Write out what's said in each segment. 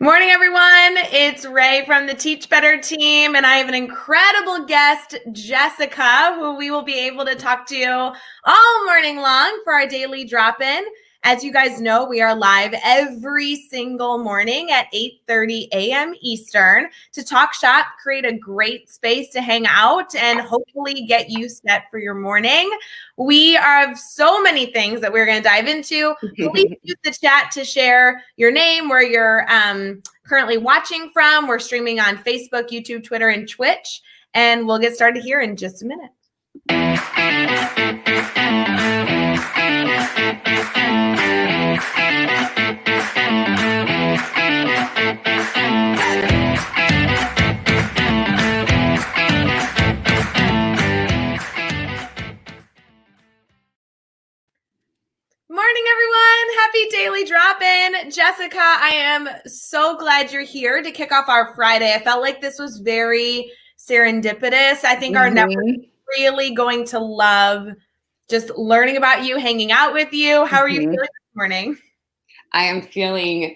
Morning, everyone. It's Ray from the Teach Better team, and I have an incredible guest, Jessica, who we will be able to talk to all morning long for our daily drop-in. As you guys know, we are live every single morning at 8:30 a.m. Eastern to talk shop, create a great space to hang out, and hopefully get you set for your morning. We have so many things that we're going to dive into. Please use the chat to share your name, where you're currently watching from. We're streaming on Facebook, YouTube, Twitter, and Twitch. And we'll get started here in just a minute. Morning, everyone. Happy daily drop-in. Jessica, I am so glad you're here to kick off our Friday. I felt like this was very serendipitous. I think our network is really going to love just learning about you, hanging out with you. How are you feeling this morning? I am feeling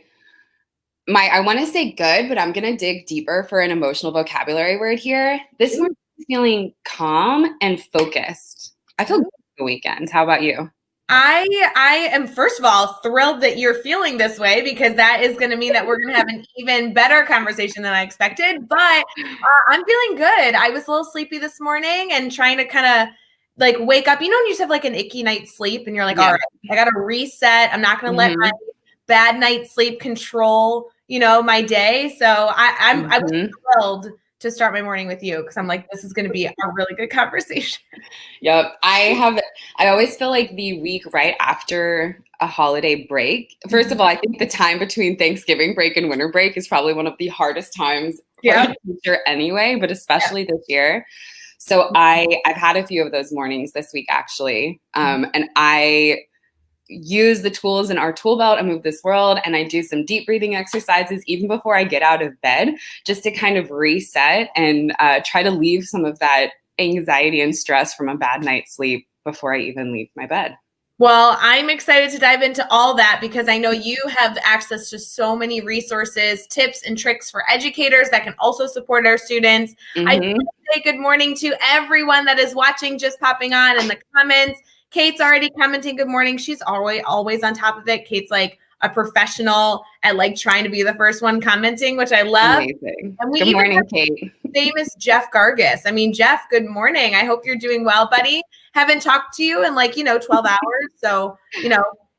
I want to say good, but I'm going to dig deeper for an emotional vocabulary word here. This morning I'm feeling calm and focused. I feel good for the weekend. How about you? I am, first of all, thrilled that you're feeling this way, because that is going to mean that we're going to have an even better conversation than I expected. But I'm feeling good. I was a little sleepy this morning and trying to kind of like wake up. You know, when you just have like an icky night's sleep and you're like, all right, I got to reset. I'm not going to let my bad night's sleep control, my day. So I was thrilled to start my morning with you, because I'm like, this is going to be a really good conversation. Yep. I always feel like the week right after a holiday break, first of all, I think the time between Thanksgiving break and winter break is probably one of the hardest times for a teacher anyway, but especially this year. So I've had a few of those mornings this week, actually. And I use the tools in our tool belt and Move This World, and I do some deep breathing exercises even before I get out of bed, just to kind of reset and try to leave some of that anxiety and stress from a bad night's sleep before I even leave my bed. Well, I'm excited to dive into all that, because I know you have access to so many resources, tips, and tricks for educators that can also support our students. I want to say good morning to everyone that is watching, just popping on in the comments. Kate's already commenting good morning. She's always on top of it. Kate's like a professional at like trying to be the first one commenting, which I love. Amazing. And good morning, Kate. Famous Jeff Gargis. I mean, Jeff, good morning. I hope you're doing well, buddy. Haven't talked to you in 12 hours. So,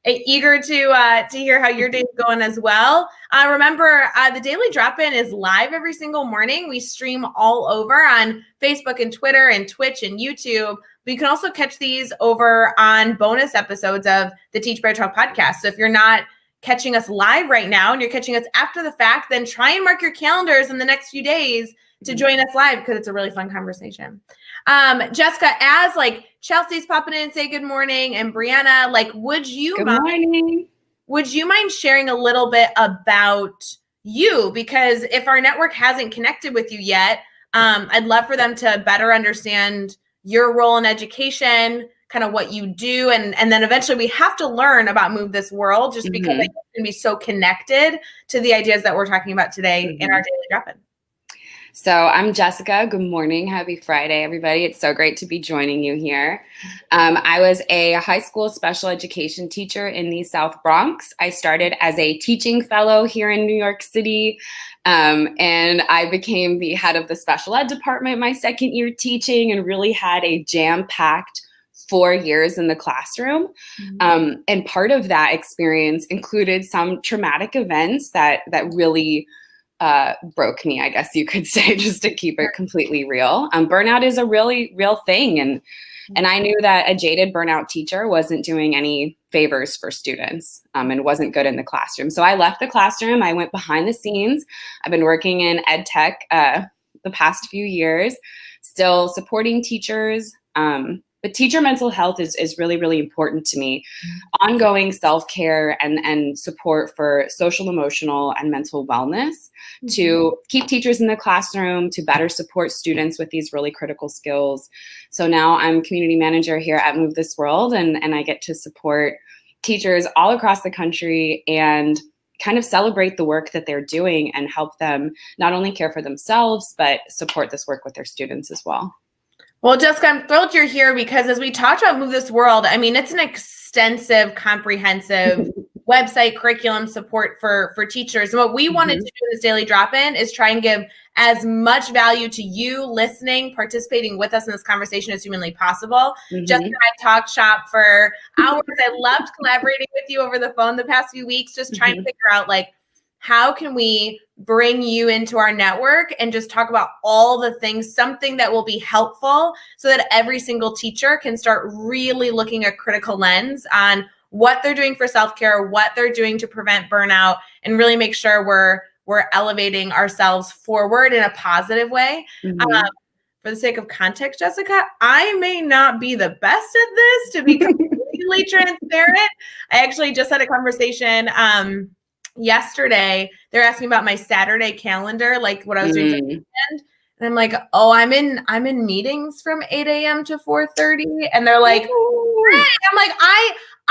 eager to hear how your day is going as well. Remember, the Daily Drop-In is live every single morning. We stream all over on Facebook and Twitter and Twitch and YouTube. But you can also catch these over on bonus episodes of the Teach Better Talk podcast. So if you're not catching us live right now and you're catching us after the fact, then try and mark your calendars in the next few days to join us live, because it's a really fun conversation. Jessica, as Chelsea's popping in and say good morning, and Brianna, would you mind sharing a little bit about you? Because if our network hasn't connected with you yet, I'd love for them to better understand your role in education, kind of what you do, and then eventually we have to learn about Move This World, just because it can be so connected to the ideas that we're talking about today in our daily drop-in. So I'm Jessica. Good morning. Happy Friday, everybody. It's so great to be joining you here. I was a high school special education teacher in the South Bronx. I started as a teaching fellow here in New York City, and I became the head of the special ed department my second year teaching, and really had a jam-packed 4 years in the classroom. And part of that experience included some traumatic events that really broke me, I guess you could say, just to keep it completely real. Burnout is a really real thing. And I knew that a jaded burnout teacher wasn't doing any favors for students and wasn't good in the classroom. So I left the classroom. I went behind the scenes. I've been working in ed tech the past few years, still supporting teachers. But teacher mental health is really, really important to me. Ongoing self-care and support for social, emotional, and mental wellness to keep teachers in the classroom, to better support students with these really critical skills. So now I'm community manager here at Move This World, and I get to support teachers all across the country and kind of celebrate the work that they're doing and help them not only care for themselves, but support this work with their students as well. Well, Jessica, I'm thrilled you're here because as we talked about Move This World, I mean, it's an extensive, comprehensive website curriculum support for teachers. And what we wanted to do in this daily drop-in is try and give as much value to you listening, participating with us in this conversation as humanly possible. Jessica and I talked shop for hours. I loved collaborating with you over the phone the past few weeks, just trying to figure out like, how can we bring you into our network and just talk about all the things, something that will be helpful so that every single teacher can start really looking a critical lens on what they're doing for self-care, what they're doing to prevent burnout, and really make sure we're elevating ourselves forward in a positive way. For the sake of context, Jessica, I may not be the best at this, to be completely transparent. I actually just had a conversation yesterday. They're asking about my Saturday calendar, like what I was doing for the weekend. And I'm like, oh, I'm in meetings from 8 a.m. to 4:30. And they're like, hey. I'm like,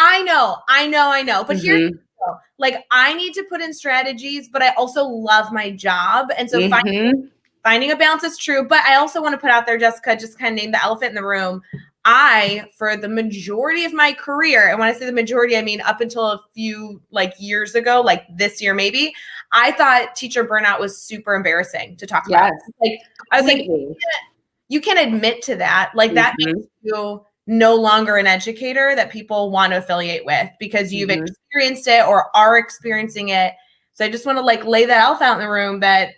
I know. But here's the deal. Like, I need to put in strategies, but I also love my job. And so finding a balance is true. But I also want to put out there, Jessica, just kind of name the elephant in the room. For the majority of my career, and when I say the majority, I mean up until a few years ago, like this year maybe, I thought teacher burnout was super embarrassing to talk about. Like, I was like, you can't admit to that. Like that makes you no longer an educator that people want to affiliate with because you've experienced it or are experiencing it. So I just want to lay that elephant out in the room that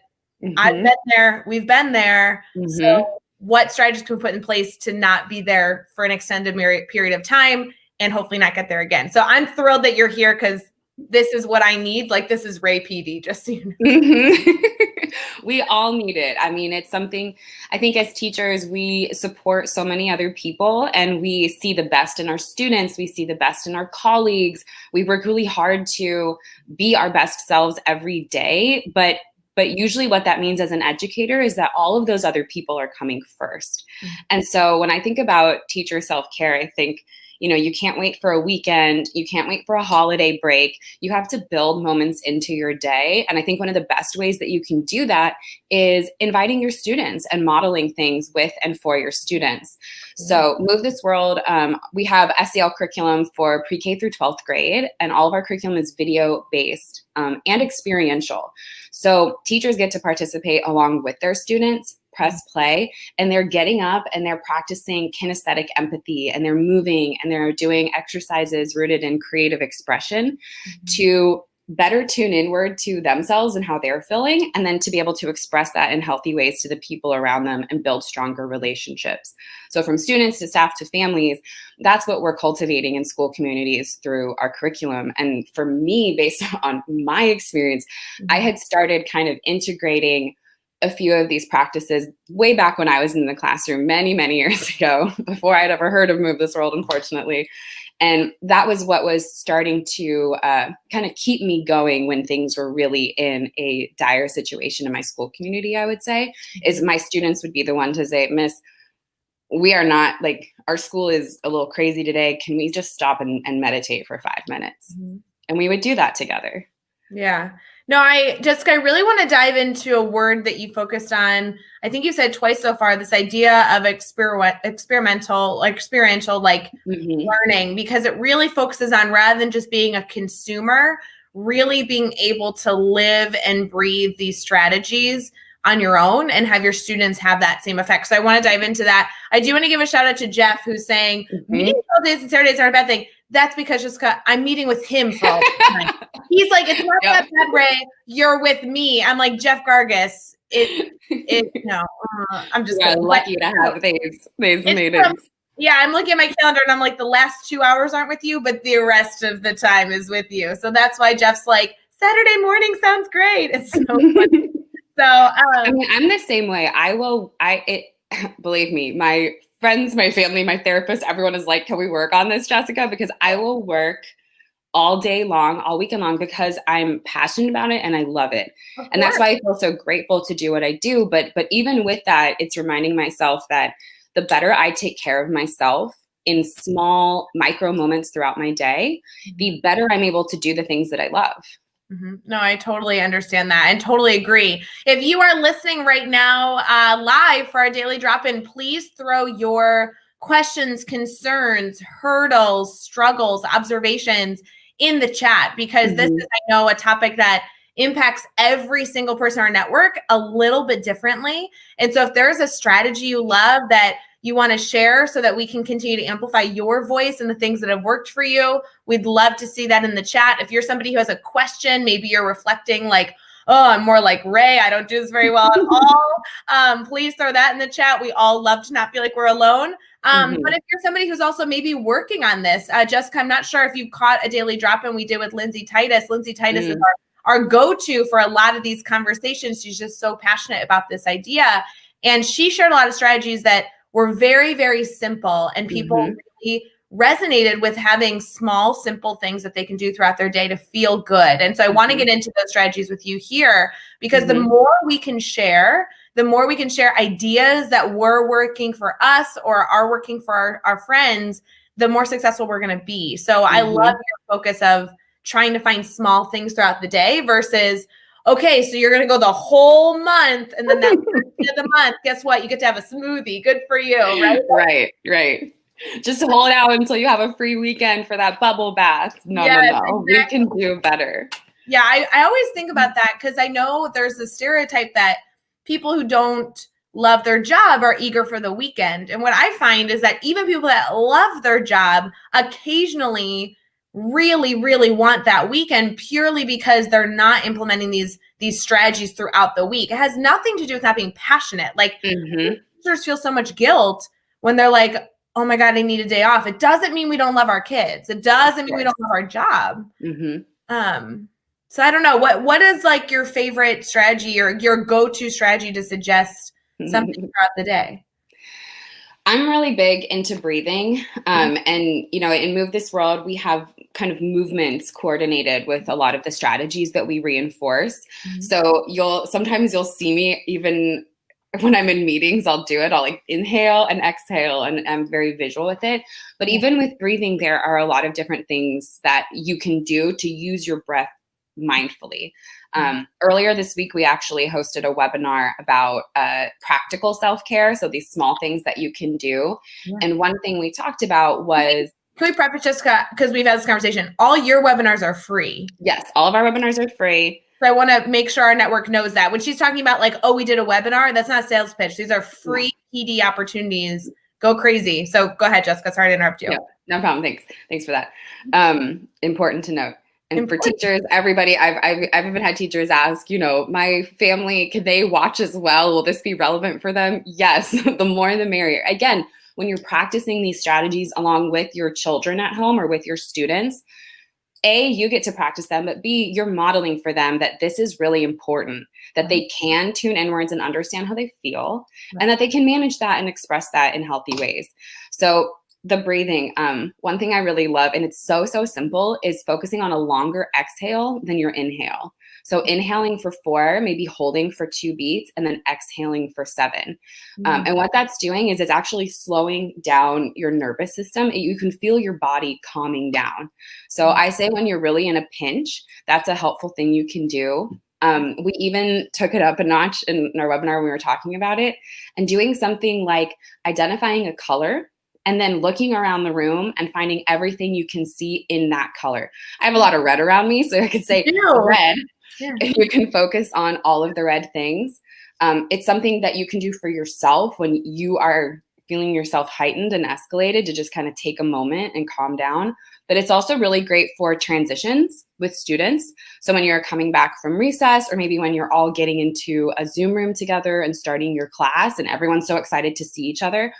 I've been there, we've been there. So what strategies can we put in place to not be there for an extended period of time and hopefully not get there again? So I'm thrilled that you're here because this is what I need. Like, this is Ray PD, just so you know. We all need it. I mean, it's something, I think as teachers, we support so many other people and we see the best in our students. We see the best in our colleagues. We work really hard to be our best selves every day. But usually what that means as an educator is that all of those other people are coming first. And so when I think about teacher self-care, I think, you can't wait for a weekend. You can't wait for a holiday break. You have to build moments into your day. And I think one of the best ways that you can do that is inviting your students and modeling things with and for your students. So Move This World, we have SEL curriculum for pre-K through 12th grade, and all of our curriculum is video-based and experiential. So teachers get to participate along with their students, press play, and they're getting up and they're practicing kinesthetic empathy and they're moving and they're doing exercises rooted in creative expression to better tune inward to themselves and how they're feeling, and then to be able to express that in healthy ways to the people around them and build stronger relationships. So from students to staff to families, that's what we're cultivating in school communities through our curriculum. And for me, based on my experience, I had started kind of integrating a few of these practices way back when I was in the classroom many, many years ago, before I'd ever heard of Move This World, unfortunately. And that was what was starting to kind of keep me going when things were really in a dire situation in my school community, I would say, is my students would be the one to say, Miss, we are not, our school is a little crazy today. Can we just stop and meditate for 5 minutes? And we would do that together. Yeah. No, Jessica, I really want to dive into a word that you focused on. I think you said twice so far, this idea of experiential, learning, because it really focuses on, rather than just being a consumer, really being able to live and breathe these strategies on your own and have your students have that same effect. So I want to dive into that. I do want to give a shout out to Jeff, who's saying meetings all days and Saturdays aren't a bad thing. That's because, Jessica, I'm meeting with him for all the time. He's like, it's not that bad, Ray. You're with me. I'm like, Jeff Gargis. I'm just lucky to have these meetings. I'm looking at my calendar and I'm like, the last 2 hours aren't with you, but the rest of the time is with you. So that's why Jeff's like, Saturday morning sounds great. It's so funny. So I mean, I'm the same way. Believe me, my friends, my family, my therapist, everyone is like, can we work on this, Jessica? Because I will work all day long, all weekend long, because I'm passionate about it and I love it. And that's why I feel so grateful to do what I do. But even with that, it's reminding myself that the better I take care of myself in small micro moments throughout my day, the better I'm able to do the things that I love. No, I totally understand that and totally agree. If you are listening right now live for our daily drop-in, please throw your questions, concerns, hurdles, struggles, observations in the chat, because this is, I know, a topic that impacts every single person in our network a little bit differently. And so if there's a strategy you love that you want to share so that we can continue to amplify your voice and the things that have worked for you, we'd love to see that in the chat. If you're somebody who has a question, maybe you're reflecting like, oh, I'm more like Ray, I don't do this very well at all. Please throw that in the chat. We all love to not feel like we're alone. But if you're somebody who's also maybe working on this, Jessica, I'm not sure if you caught a daily drop-in we did with Lindsay Titus. Lindsay Titus is our go-to for a lot of these conversations. She's just so passionate about this idea. And she shared a lot of strategies that were very, very simple, and people really resonated with having small, simple things that they can do throughout their day to feel good. And so I want to get into those strategies with you here, because the more we can share, the more we can share ideas that were working for us or are working for our friends, the more successful we're going to be. So I love your focus of trying to find small things throughout the day versus, okay, so you're going to go the whole month, and then that end of the month, guess what? You get to have a smoothie. Good for you, right? Right. Just hold out until you have a free weekend for that bubble bath. No. Exactly. We can do better. Yeah, I always think about that, because I know there's a stereotype that people who don't love their job are eager for the weekend. And what I find is that even people that love their job occasionally really, really want that weekend, purely because they're not implementing these strategies throughout the week. It has nothing to do with not being passionate. Like teachers feel so much guilt when they're like, oh my God, I need a day off. It doesn't mean we don't love our kids. It doesn't mean we don't love our job. So I don't know, what is like your favorite strategy or your go-to strategy to suggest something throughout the day? I'm really big into breathing. And, in Move This World, we have kind of movements coordinated with a lot of the strategies that we reinforce. So sometimes you'll see me, even when I'm in meetings, I'll do it. I'll like inhale and exhale, and I'm very visual with it. But even with breathing, there are a lot of different things that you can do to use your breath mindfully. Earlier this week, we actually hosted a webinar about practical self-care. So these small things that you can do. And one thing we talked about was... Can we preface, Jessica, because we've had this conversation, all your webinars are free. Yes, all of our webinars are free. So I want to make sure our network knows that. When she's talking about like, oh, we did a webinar, that's not a sales pitch. These are free PD opportunities. Go crazy. So go ahead, Jessica. Sorry to interrupt you. No problem. Thanks for that. Important to note. And for teachers, everybody, I've even had teachers ask, my family, can they watch as well? Will this be relevant for them? Yes, the more the merrier. Again, when you're practicing these strategies along with your children at home or with your students, A, you get to practice them, but B, you're modeling for them that this is really important, that they can tune inwards and understand how they feel, and that they can manage that and express that in healthy ways. So the breathing, one thing I really love, and it's so simple, is focusing on a longer exhale than your inhale. So inhaling for 4, maybe holding for 2 beats, and then exhaling for 7. And what that's doing is it's actually slowing down your nervous system. You can feel your body calming down. So I say when you're really in a pinch, that's a helpful thing you can do. We even took it up a notch in our webinar when we were talking about it, and doing something like identifying a color and then looking around the room and finding everything you can see in that color. I have a lot of red around me, so I could say red. If you can focus on all of the red things. It's something that you can do for yourself when you are feeling yourself heightened and escalated, to just kind of take a moment and calm down. But it's also really great for transitions with students. So when you're coming back from recess, or maybe when you're all getting into a Zoom room together and starting your class and everyone's so excited to see each other,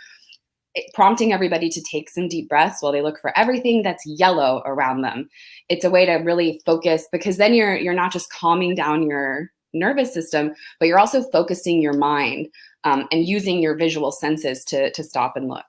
prompting everybody to take some deep breaths while they look for everything that's yellow around them. It's a way to really focus, because then you're not just calming down your nervous system, but you're also focusing your mind and using your visual senses to stop and look.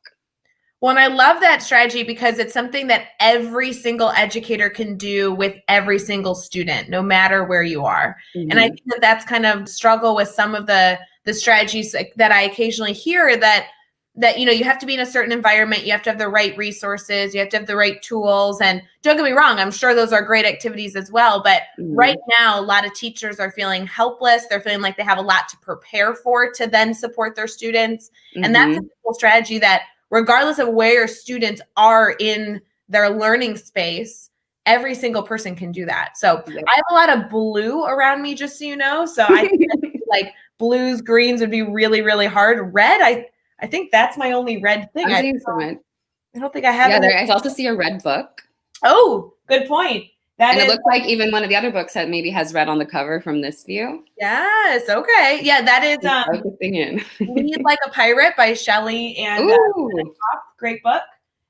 Well, and I love that strategy because it's something that every single educator can do with every single student, no matter where you are. And I think that's kind of struggle with some of the strategies that I occasionally hear, that that, you have to be in a certain environment. You have to have the right resources. You have to have the right tools. And don't get me wrong, I'm sure those are great activities as well. But right now, a lot of teachers are feeling helpless. They're feeling like they have a lot to prepare for to then support their students. And that's a simple strategy that regardless of where students are in their learning space, every single person can do that. So I have a lot of blue around me, just so you know. So I think like blues, greens would be really, really hard. Red, I think that's my only red thing. I don't think I have it. I also see a red book. Oh, good point. It looks like even one of the other books that maybe has red on the cover from this view. Yes. Okay. Yeah, that is focusing in. Lead Like a Pirate by Shelley and great book.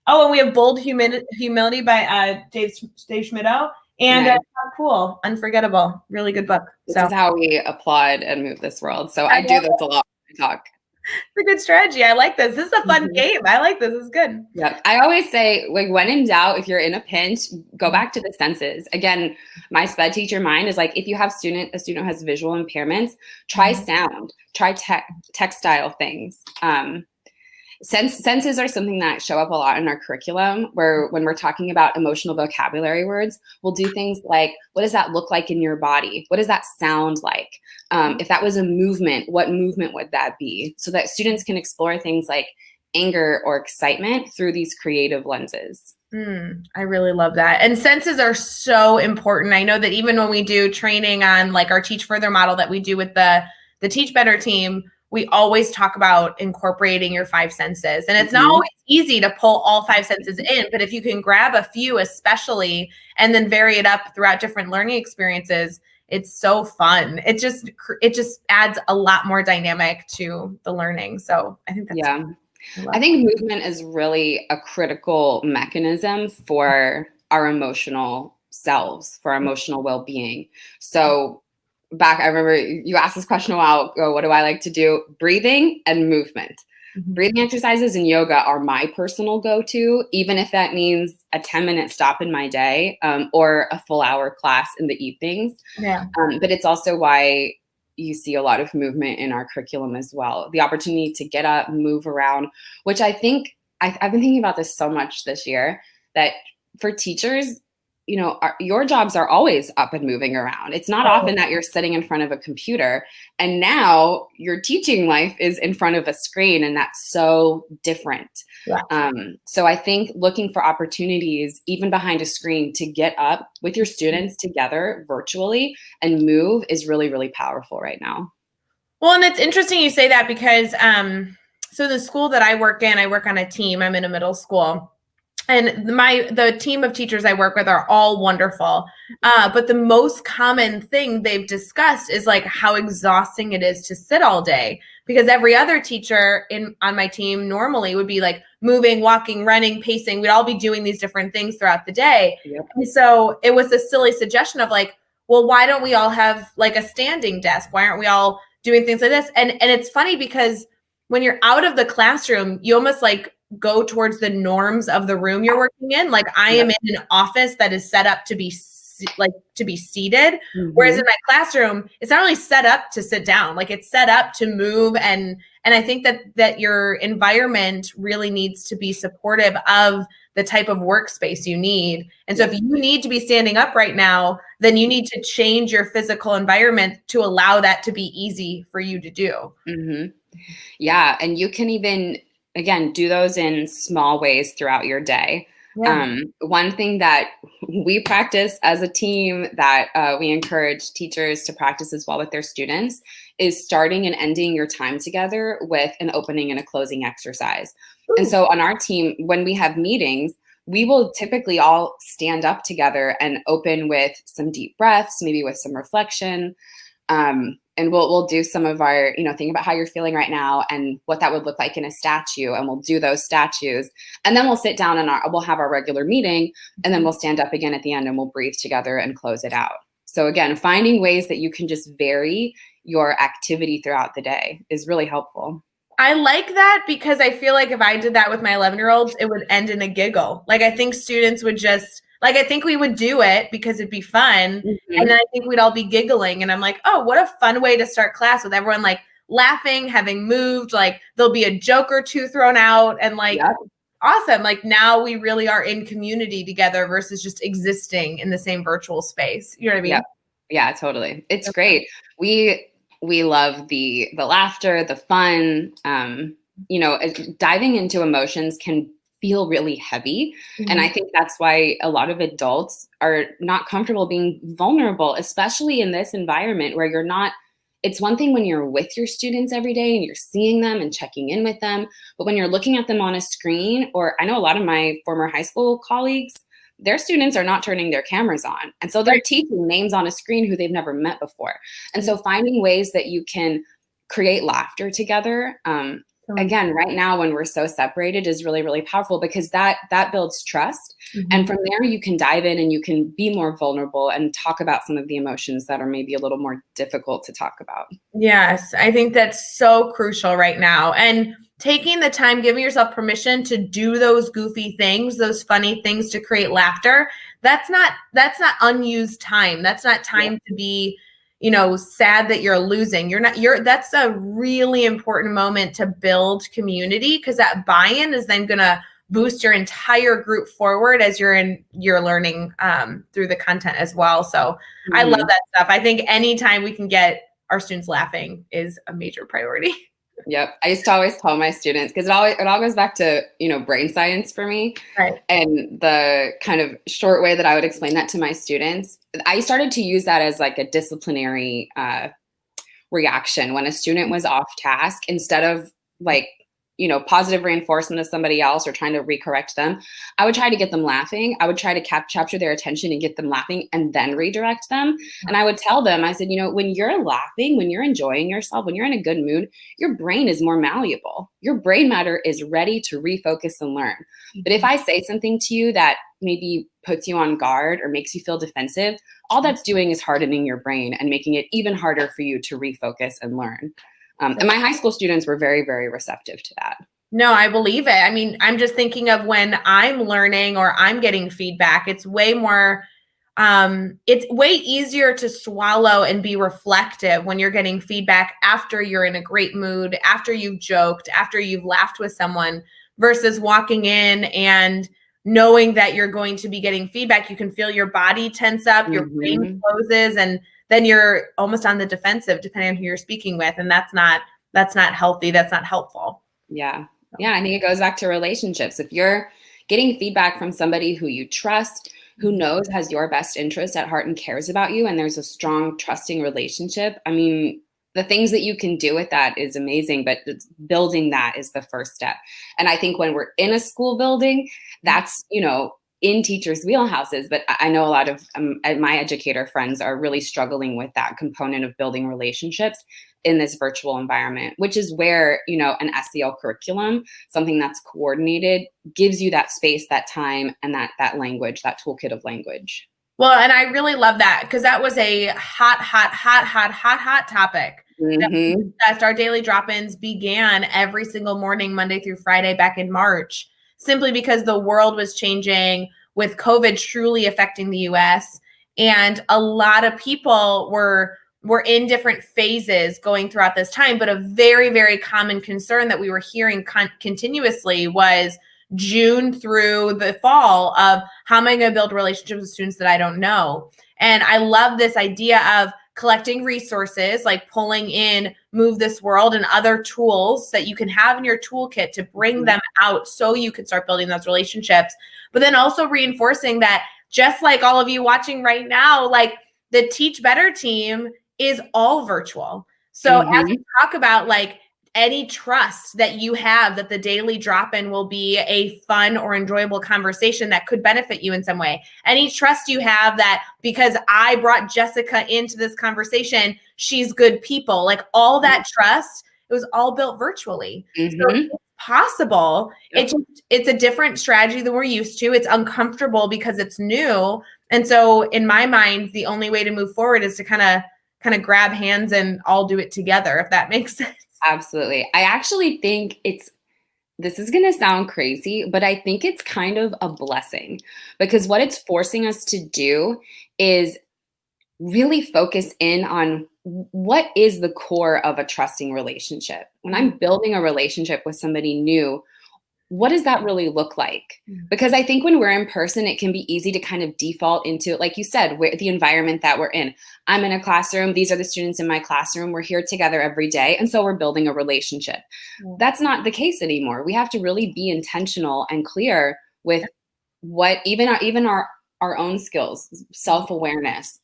Oh, and we have Bold Humility by Dave Schmittou. And cool, Unforgettable, really good book. This is how we applaud and move this world. So I do this a lot when I talk. It's a good strategy. I like this. This is a fun game. I like this. It's good. Yeah. I always say, like, when in doubt, if you're in a pinch, go back to the senses. Again, my sped teacher mind is like, if you have a student who has visual impairments, try sound, try textile things. Senses are something that show up a lot in our curriculum, where when we're talking about emotional vocabulary words, we'll do things like, what does that look like in your body? What does that sound like? If that was a movement, what movement would that be? So that students can explore things like anger or excitement through these creative lenses. I really love that. And senses are so important. I know that even when we do training on like our Teach Further model that we do with the Teach Better team, we always talk about incorporating your 5 senses. And it's not always easy to pull all 5 senses in, but if you can grab a few especially, and then vary it up throughout different learning experiences, it's so fun. It just adds a lot more dynamic to the learning. So I think that's I think movement is really a critical mechanism for our emotional selves, for our emotional well-being. So I remember you asked this question a while ago, what do I like to do? Breathing and movement. Breathing exercises and yoga are my personal go-to, even if that means a 10-minute stop in my day or a full hour class in the evenings. But it's also why you see a lot of movement in our curriculum as well. The opportunity to get up, move around, which I think I've been thinking about this so much this year, that for teachers, your jobs are always up and moving around. It's not often that you're sitting in front of a computer, and now your teaching life is in front of a screen, and that's so different. So I think looking for opportunities, even behind a screen, to get up with your students together virtually and move is really, really powerful right now. Well, and it's interesting you say that because so the school that I work in, I work on a team. I'm in a middle school. And the team of teachers I work with are all wonderful. But the most common thing they've discussed is like how exhausting it is to sit all day, because every other teacher on my team normally would be like moving, walking, running, pacing. We'd all be doing these different things throughout the day. And so it was a silly suggestion of like, well, why don't we all have like a standing desk? Why aren't we all doing things like this? And it's funny because when you're out of the classroom, you almost like go towards the norms of the room you're working in. Like I am in an office that is set up to be seated. Whereas in my classroom, it's not really set up to sit down. Like it's set up to move. And I think that your environment really needs to be supportive of the type of workspace you need. And so if you need to be standing up right now, then you need to change your physical environment to allow that to be easy for you to do. Yeah. And you can even, again, do those in small ways throughout your day. One thing that we practice as a team that we encourage teachers to practice as well with their students is starting and ending your time together with an opening and a closing exercise. And so on our team, when we have meetings, we will typically all stand up together and open with some deep breaths, maybe with some reflection. And we'll do some of our, think about how you're feeling right now and what that would look like in a statue. And we'll do those statues. And then we'll sit down and we'll have our regular meeting. And then we'll stand up again at the end and we'll breathe together and close it out. So again, finding ways that you can just vary your activity throughout the day is really helpful. I like that because I feel like if I did that with my 11-year-olds, it would end in a giggle. Like I think students would just, like I think we would do it because it'd be fun. And then I think we'd all be giggling. And I'm like, oh, what a fun way to start class with everyone like laughing, having moved, like there'll be a joke or two thrown out, and like, Yep. awesome. Like now we really are in community together versus just existing in the same virtual space. You know what I mean? Yep. Yeah, totally. It's great. We love the laughter, the fun. Diving into emotions can feel really heavy. Mm-hmm. And I think that's why a lot of adults are not comfortable being vulnerable, especially in this environment where you're not. It's one thing when you're with your students every day and you're seeing them and checking in with them, but when you're looking at them on a screen, or I know a lot of my former high school colleagues, their students are not turning their cameras on. And so they're teaching names on a screen who they've never met before. And so finding ways that you can create laughter together, again, right now when we're so separated is really, really powerful because that builds trust. Mm-hmm. And from there you can dive in and you can be more vulnerable and talk about some of the emotions that are maybe a little more difficult to talk about. Yes, I think that's so crucial right now. And taking the time, giving yourself permission to do those goofy things, those funny things to create laughter, that's not unused time. That's not time to be, sad that you're losing. That's a really important moment to build community, because that buy-in is then going to boost your entire group forward as you're learning through the content as well. So I love that stuff. I think anytime we can get our students laughing is a major priority. Yep. I used to always tell my students, because it all goes back to, brain science for me. Right. And the kind of short way that I would explain that to my students, I started to use that as like a disciplinary reaction when a student was off task. Instead of like, positive reinforcement of somebody else or trying to recorrect them, I would try to get them laughing. I would try to capture their attention and get them laughing and then redirect them. And I would tell them, I said, when you're laughing, when you're enjoying yourself, when you're in a good mood, your brain is more malleable. Your brain matter is ready to refocus and learn. But if I say something to you that maybe puts you on guard or makes you feel defensive, all that's doing is hardening your brain and making it even harder for you to refocus and learn. And my high school students were very, very receptive to that. No, I believe it. I mean, I'm just thinking of when I'm learning or I'm getting feedback, it's way more, it's way easier to swallow and be reflective when you're getting feedback after you're in a great mood, after you've joked, after you've laughed with someone, versus walking in and knowing that you're going to be getting feedback. You can feel your body tense up, your brain closes, and then you're almost on the defensive depending on who you're speaking with. And that's not healthy. That's not helpful. Yeah. Yeah. I think it goes back to relationships. If you're getting feedback from somebody who you trust, who knows has your best interest at heart and cares about you, and there's a strong, trusting relationship, I mean, the things that you can do with that is amazing, but building that is the first step. And I think when we're in a school building, that's, in teachers' wheelhouses, but I know a lot of my educator friends are really struggling with that component of building relationships in this virtual environment, which is where, an SEL curriculum, something that's coordinated, gives you that space, that time, and that language, that toolkit of language. Well, and I really love that, because that was a hot topic. Mm-hmm. Our daily drop-ins began every single morning, Monday through Friday, back in March, simply because the world was changing with COVID truly affecting the US. And a lot of people were in different phases going throughout this time. But a very, very common concern that we were hearing continuously was June through the fall of, how am I going to build relationships with students that I don't know? And I love this idea of collecting resources, like pulling in Move This World and other tools that you can have in your toolkit to bring them out so you can start building those relationships. But then also reinforcing that, just like all of you watching right now, like the Teach Better team is all virtual. So as we talk about like any trust that you have that the daily drop-in will be a fun or enjoyable conversation that could benefit you in some way. Any trust you have that because I brought Jessica into this conversation, she's good people. Like all that trust, it was all built virtually. So it's possible. Yep. It's a different strategy than we're used to. It's uncomfortable because it's new. And so in my mind, the only way to move forward is to kind of grab hands and all do it together, if that makes sense. Absolutely. I actually think this is going to sound crazy, but I think it's kind of a blessing, because what it's forcing us to do is really focus in on what is the core of a trusting relationship. When I'm building a relationship with somebody new, what does that really look like? Because I think when we're in person, it can be easy to kind of default into, like you said, the environment that we're in. I'm in a classroom. These are the students in my classroom. We're here together every day. And so we're building a relationship. That's not the case anymore. We have to really be intentional and clear with what even our own skills, self-awareness,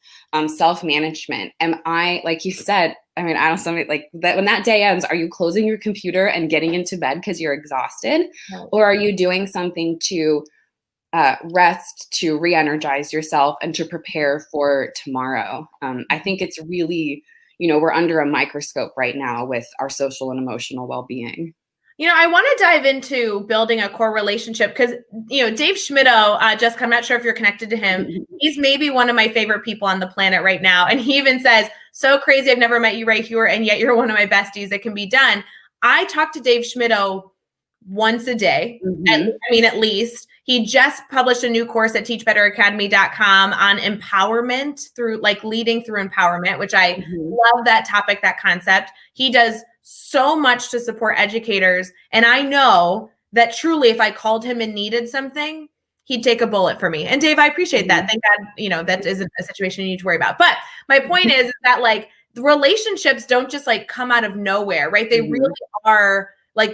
self-management. Am I, like you said, I mean, I don't something like that. When that day ends, are you closing your computer and getting into bed because you're exhausted? Or are you doing something to rest, to re-energize yourself and to prepare for tomorrow? I think it's really, we're under a microscope right now with our social and emotional well-being. I want to dive into building a core relationship because, Dave Schmittou, Jessica, I'm not sure if you're connected to him. He's maybe one of my favorite people on the planet right now. And he even says, so crazy, I've never met you, Ray Hughart, and yet you're one of my besties. It can be done. I talk to Dave Schmittou once a day. At least. He just published a new course at teachbetteracademy.com on empowerment through leading through empowerment, which I love that topic, that concept. He does so much to support educators. And I know that truly, if I called him and needed something, he'd take a bullet for me. And Dave, I appreciate that. Thank God, that isn't a situation you need to worry about. But my point is that the relationships don't just come out of nowhere, right? They really are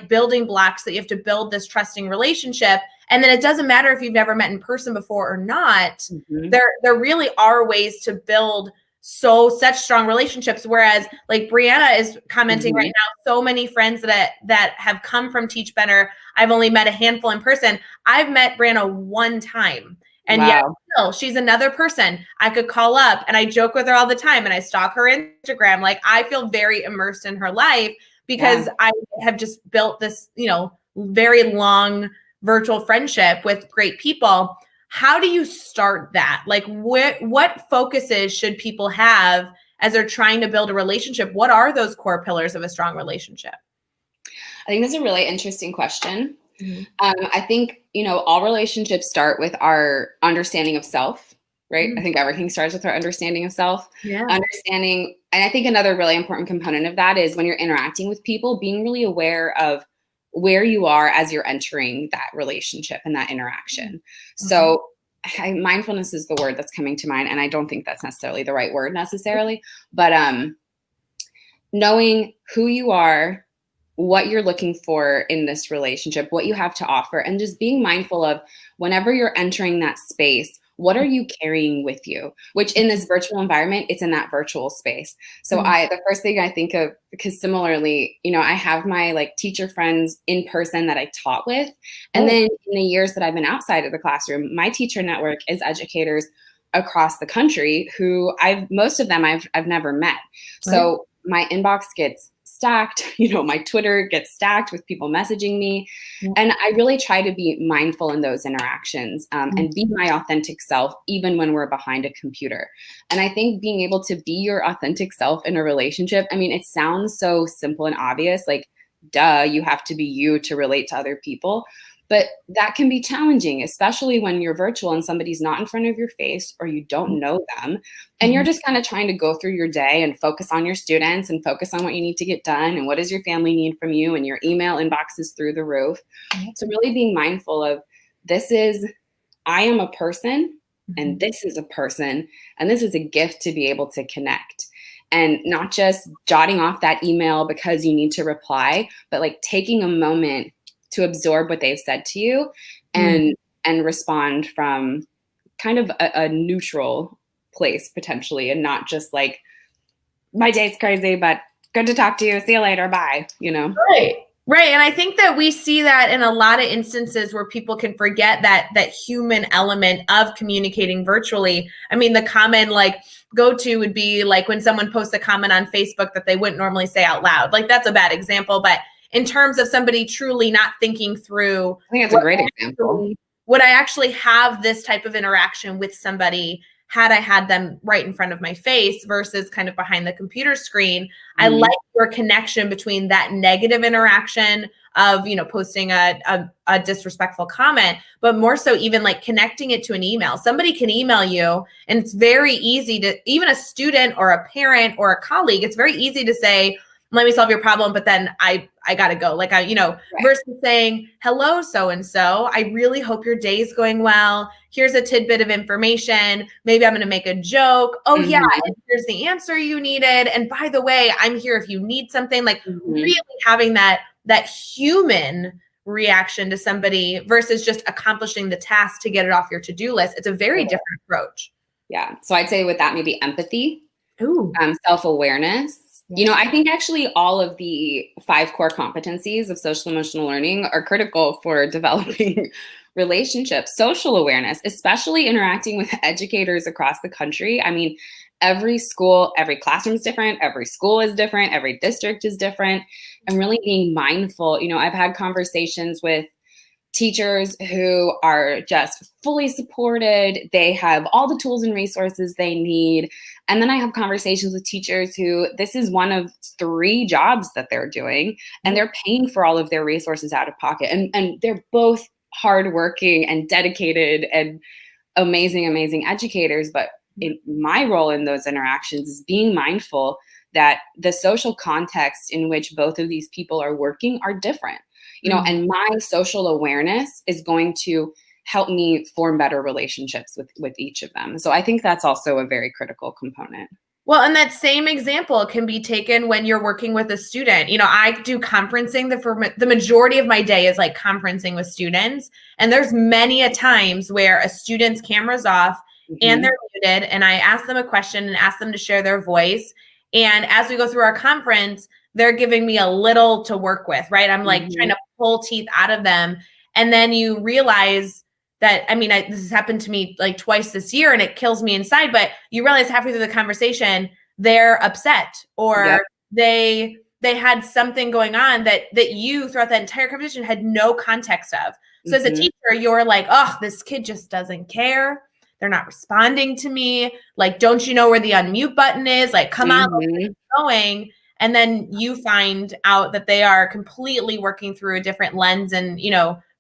building blocks that you have to build this trusting relationship. And then it doesn't matter if you've never met in person before or not. There really are ways to build such strong relationships. Whereas Brianna is commenting right now, so many friends that have come from Teach Better, I've only met a handful in person. I've met Brianna one time. And yet still, she's another person I could call up, and I joke with her all the time, and I stalk her Instagram. I feel very immersed in her life because I have just built this, very long virtual friendship with great people. How do you start that? What focuses should people have as they're trying to build a relationship? What are those core pillars of a strong relationship? I think that's a really interesting question. I think, all relationships start with our understanding of self, right? I think everything starts with our understanding of self. Understanding. And I think another really important component of that is when you're interacting with people, being really aware of where you are as you're entering that relationship and that interaction. So mindfulness is the word that's coming to mind. And I don't think that's necessarily the right word necessarily, but knowing who you are, what you're looking for in this relationship, what you have to offer, and just being mindful of whenever you're entering that space, what are you carrying with you? Which in this virtual environment, it's in that virtual space. So the first thing I think of, because similarly, I have my teacher friends in person that I taught with. And then in the years that I've been outside of the classroom, my teacher network is educators across the country who most of them I've never met. So my inbox gets stacked, my Twitter gets stacked with people messaging me. And I really try to be mindful in those interactions and be my authentic self, even when we're behind a computer. And I think being able to be your authentic self in a relationship, I mean, it sounds so simple and obvious, duh, you have to be you to relate to other people. But that can be challenging, especially when you're virtual and somebody's not in front of your face or you don't know them. And you're just kind of trying to go through your day and focus on your students and focus on what you need to get done and what does your family need from you, and your email inbox is through the roof. So really being mindful of I am a person and this is a person and this is a gift to be able to connect. And not just jotting off that email because you need to reply, but taking a moment to absorb what they've said to you and respond from kind of a neutral place potentially, and not just my day's crazy, but good to talk to you. See you later. Bye. Right. And I think that we see that in a lot of instances where people can forget that human element of communicating virtually. I mean, the common go-to would be when someone posts a comment on Facebook that they wouldn't normally say out loud. That's a bad example, but in terms of somebody truly not thinking through, I think that's a great example. Would I actually have this type of interaction with somebody? had I had them right in front of my face versus kind of behind the computer screen. I like your connection between that negative interaction of, posting a disrespectful comment, but more so even like connecting it to an email. Somebody can email you and it's very easy to, even a student or a parent or a colleague, it's very easy to say, let me solve your problem, but then I gotta go. Like, versus saying, hello, so-and-so, I really hope your day's going well. Here's a tidbit of information. Maybe I'm going to make a joke. Oh yeah. And here's the answer you needed. And by the way, I'm here if you need something. Like really having that human reaction to somebody versus just accomplishing the task to get it off your to-do list. It's a very different approach. Yeah. So I'd say with that, maybe empathy, Ooh. Self-awareness. I think actually all of the 5 core competencies of social emotional learning are critical for developing relationships. Social awareness, especially interacting with educators across the country. I mean, every school, every classroom is different. Every school is different. Every district is different. And really being mindful. I've had conversations with teachers who are just fully supported. They have all the tools and resources they need. And then I have conversations with teachers who this is one of 3 jobs that they're doing, and they're paying for all of their resources out of pocket. And they're both hardworking and dedicated and amazing educators. But in my role in those interactions is being mindful that the social context in which both of these people are working are different. And my social awareness is going to help me form better relationships with each of them. So I think that's also a very critical component. Well, and that same example can be taken when you're working with a student. I do conferencing. The majority of my day is like conferencing with students. And there's many a times where a student's camera's off and they're muted. And I ask them a question and ask them to share their voice. And as we go through our conference, they're giving me a little to work with, right? I'm like trying to pull teeth out of them. And then you realize that, this has happened to me like twice this year and it kills me inside, but you realize halfway through the conversation, they're upset or they had something going on that you throughout that entire conversation had no context of. So as a teacher, you're like, oh, this kid just doesn't care. They're not responding to me. Like, don't you know where the unmute button is? Like, come on, let's get going. And then you find out that they are completely working through a different lens and,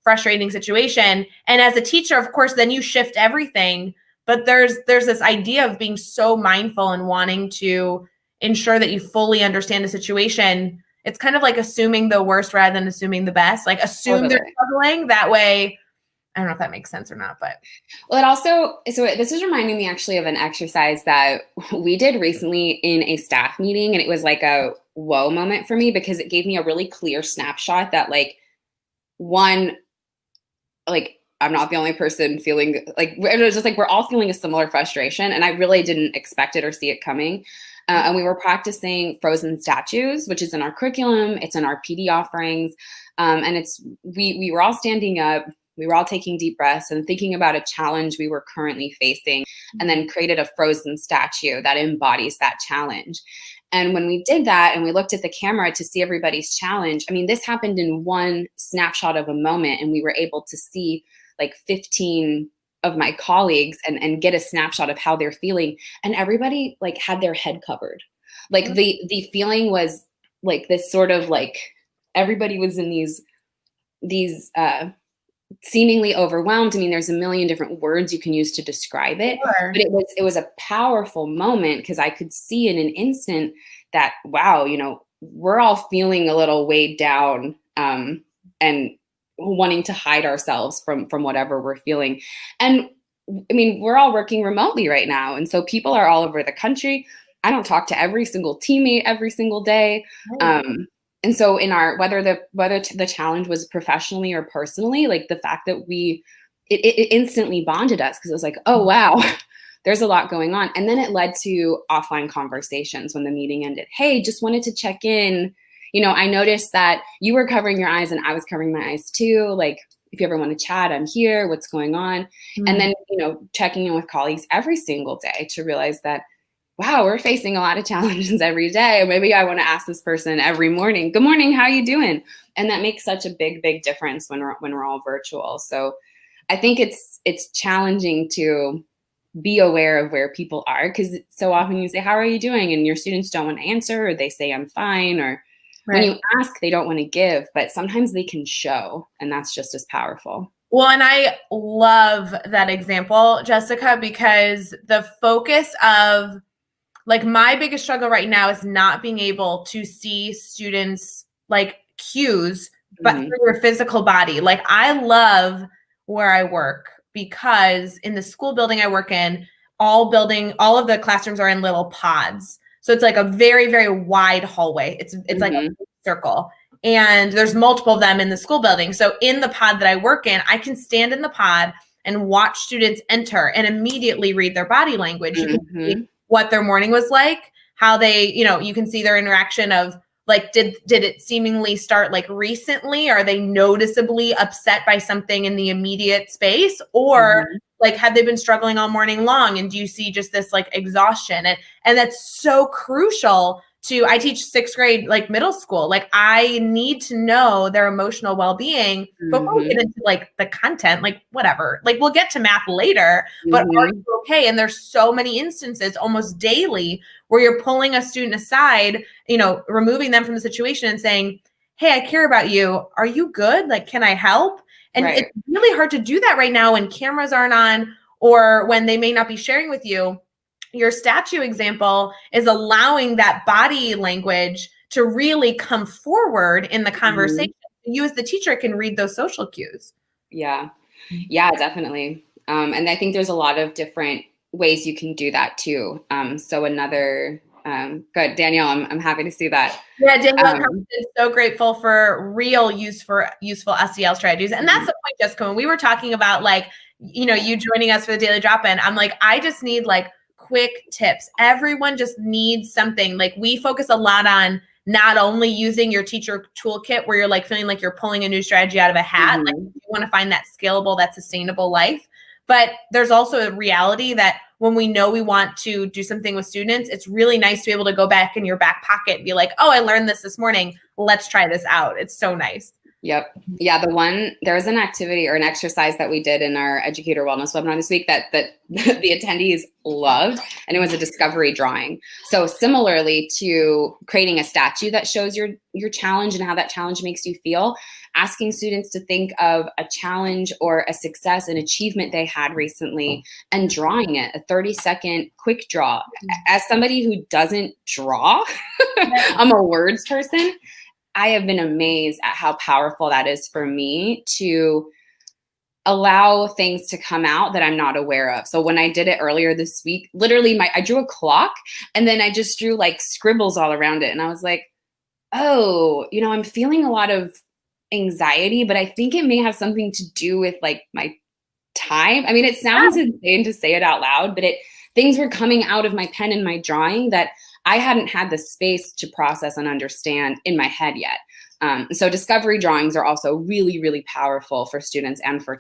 frustrating situation. And as a teacher, of course, then you shift everything. But there's this idea of being so mindful and wanting to ensure that you fully understand the situation. It's kind of like assuming the worst rather than assuming the best. Like assume they're struggling. That way, I don't know if that makes sense or not, but. Well, it also, so this is reminding me actually of an exercise that we did recently in a staff meeting. And it was like a whoa moment for me because it gave me a really clear snapshot that I'm not the only person feeling it was just like, we're all feeling a similar frustration. And I really didn't expect it or see it coming. And we were practicing frozen statues, which is in our curriculum. It's in our PD offerings. And we were all standing up. We were all taking deep breaths and thinking about a challenge we were currently facing, and then created a frozen statue that embodies that challenge. And when we did that and we looked at the camera to see everybody's challenge, this happened in one snapshot of a moment, and we were able to see 15 of my colleagues and get a snapshot of how they're feeling. And everybody had their head covered. The feeling was this sort of everybody was in these seemingly overwhelmed. There's a million different words you can use to describe it, but it was a powerful moment because I could see in an instant that, wow, we're all feeling a little weighed down and wanting to hide ourselves from whatever we're feeling. And we're all working remotely right now. And so people are all over the country. I don't talk to every single teammate every single day. And so in whether the challenge was professionally or personally, the fact that it instantly bonded us because it was like, oh, wow, there's a lot going on. And then it led to offline conversations when the meeting ended. Hey, just wanted to check in. I noticed that you were covering your eyes and I was covering my eyes too. If you ever want to chat, I'm here. What's going on? And then, checking in with colleagues every single day to realize that, wow, we're facing a lot of challenges every day. Maybe I want to ask this person every morning, good morning, how are you doing? And that makes such a big difference when we're all virtual. So I think it's challenging to be aware of where people are, because so often you say, how are you doing? And your students don't want to answer, or they say, I'm fine. Or when you ask, they don't want to give, but sometimes they can show, and that's just as powerful. Well, and I love that example, Jessica, because the focus of like my biggest struggle right now is not being able to see students like cues, but through their physical body. Like I love where I work because in the school building I work in, all of the classrooms are in little pods. So it's like a very, very wide hallway. It's like a circle. And there's multiple of them in the school building. So in the pod that I work in, I can stand in the pod and watch students enter and immediately read their body language. You can see what their morning was like, how they, you can see their interaction of like, did it seemingly start like recently? Are they noticeably upset by something in the immediate space? Or like, have they been struggling all morning long? And do you see just this like exhaustion? And that's so crucial I teach 6th grade, like middle school. Like I need to know their emotional well-being before we get into like the content, like whatever, like we'll get to math later, but are you okay? And there's so many instances almost daily where you're pulling a student aside, removing them from the situation and saying, hey, I care about you. Are you good? Like, can I help? And it's really hard to do that right now when cameras aren't on or when they may not be sharing with you. Your statue example is allowing that body language to really come forward in the conversation. You as the teacher can read those social cues. Yeah, definitely. And I think there's a lot of different ways you can do that too. So another, good, Danielle, I'm happy to see that. Yeah, Danielle is so grateful for real useful SEL strategies. And that's the point, Jessica, when we were talking about like, you joining us for the Daily Drop-In, I'm like, I just need like quick tips. Everyone just needs something. Like we focus a lot on not only using your teacher toolkit where you're like feeling like you're pulling a new strategy out of a hat, like you want to find that scalable, that sustainable life. But there's also a reality that when we know we want to do something with students, it's really nice to be able to go back in your back pocket and be like, oh, I learned this morning. Let's try this out. It's so nice. Yep. Yeah. There was an activity or an exercise that we did in our educator wellness webinar this week that the attendees loved, and it was a discovery drawing. So similarly to creating a statue that shows your challenge and how that challenge makes you feel, asking students to think of a challenge or a success, an achievement they had recently, and drawing it, a 30-second quick draw. As somebody who doesn't draw, I'm a words person. I have been amazed at how powerful that is for me to allow things to come out that I'm not aware of. So when I did it earlier this week, literally I drew a clock and then I just drew like scribbles all around it. And I was like, oh, I'm feeling a lot of anxiety, but I think it may have something to do with like my time. I mean, it sounds insane to say it out loud, but things were coming out of my pen and my drawing that I hadn't had the space to process and understand in my head yet. So discovery drawings are also really, really powerful for students and for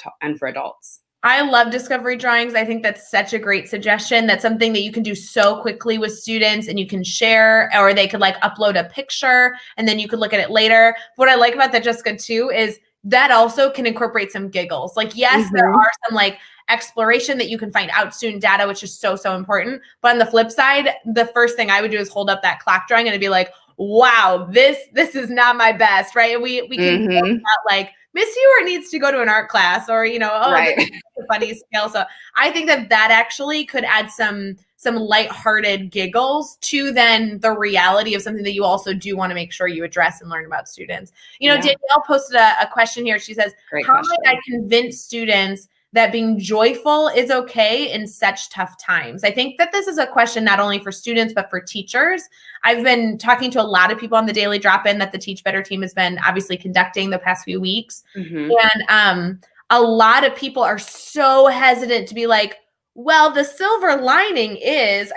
adults. I love discovery drawings. I think that's such a great suggestion. That's something that you can do so quickly with students and you can share, or they could like upload a picture and then you could look at it later. What I like about that, Jessica, too, is that also can incorporate some giggles. Like, yes, there are some like exploration that you can find out student data, which is so, so important. But on the flip side, the first thing I would do is hold up that clock drawing and it'd be like, wow, this is not my best, right? And we can talk about like, Miss Hughart needs to go to an art class, or, this is a funny scale. So I think that actually could add some lighthearted giggles to then the reality of something that you also do want to make sure you address and learn about students. Danielle posted a question here. She says, how might I convince students that being joyful is okay in such tough times? I think that this is a question not only for students, but for teachers. I've been talking to a lot of people on the Daily Drop-In that the Teach Better team has been obviously conducting the past few weeks. And a lot of people are so hesitant to be like, well, the silver lining is,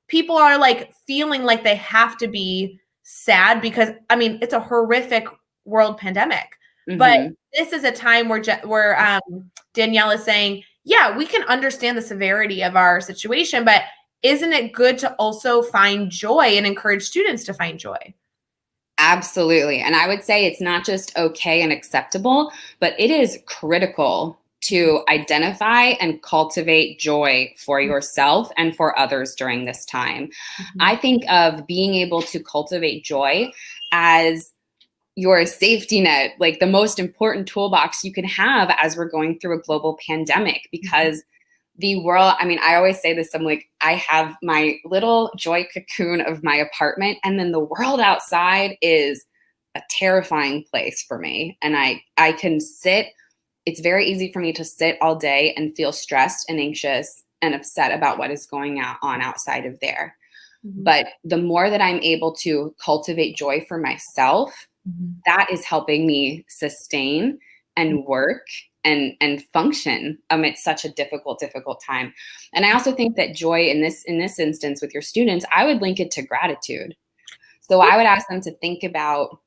people are like feeling like they have to be sad because, it's a horrific world pandemic. But this is a time where Danielle is saying, yeah, we can understand the severity of our situation, but isn't it good to also find joy and encourage students to find joy? Absolutely. And I would say it's not just okay and acceptable, but it is critical to identify and cultivate joy for yourself and for others during this time. I think of being able to cultivate joy as your safety net, like the most important toolbox you can have as we're going through a global pandemic, because the world, I mean, I always say this, I'm like, I have my little joy cocoon of my apartment, and then the world outside is a terrifying place for me. And I can sit, it's very easy for me to sit all day and feel stressed and anxious and upset about what is going on outside of there. But the more that I'm able to cultivate joy for myself, that is helping me sustain and work and function amidst such a difficult time. And I also think that joy in this instance with your students, I would link it to gratitude. So I would ask them to think about